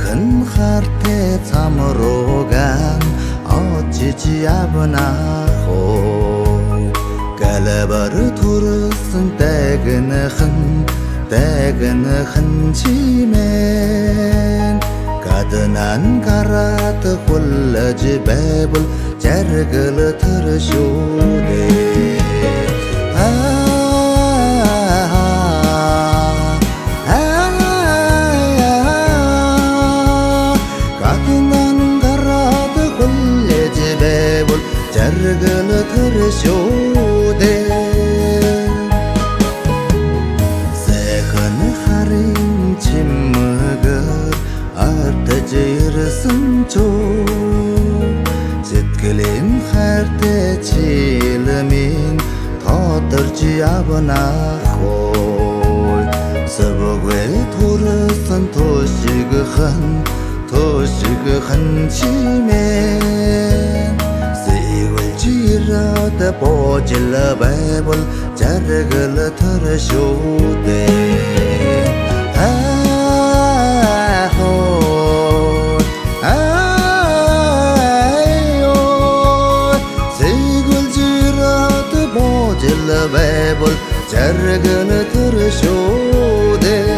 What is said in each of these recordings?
큰 харте замруугаан очиж явна хоо галбар төрсөн дэгнхэн чимэн гаднан гараад хулж байвал жаргал төршүүдээ жаргал төршүүдээ сайхан харын чимгээр артж ирсэн чөө сэтгэлийн хайртай чилмийн тодорч явна хоо сөвгөө төрсөн тушигхан чимээ жирад божил байвал жаргал төршүүдээ сэгвэл жирад божил байвал жаргал төршүүдээ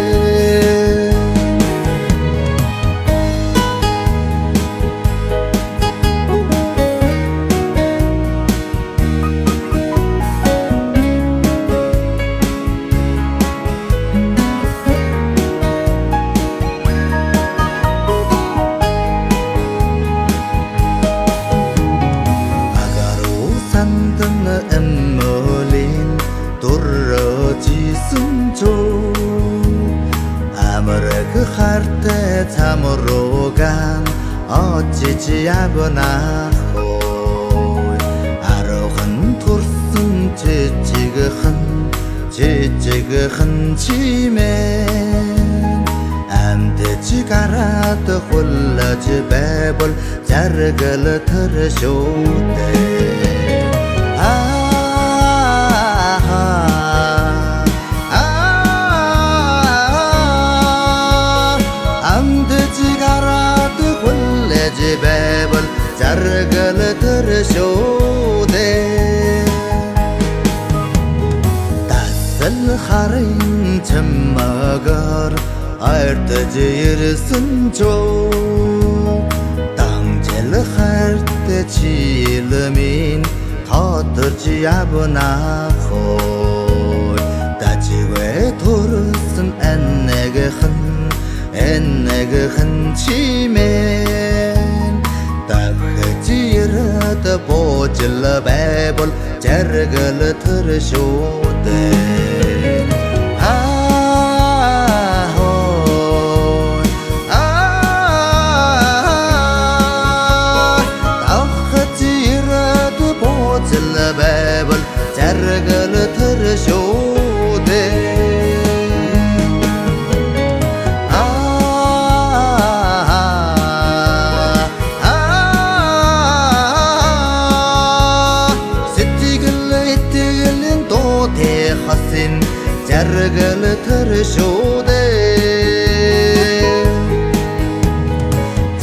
эммөлин дуржисэн чөө амраг хартай замруугаан очиж явна хоо аруухан төрсөн жижигхэн чимээ амтж гараад хулж байвал жаргал төршүүдээ байвал жаргал төршүүдээ тасал харын чимээгээр артж ирсэн чөө дамжил хайртай чилмийн тодорч явна хоо даживэ төрсөн эннэгхэн чимээ жирад божил байвал жаргал төршүүдээ жирад божил байвал жаргал төршүүдээ хасын жаргал төршүүдээ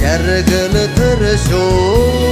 жаргал төршүүдээ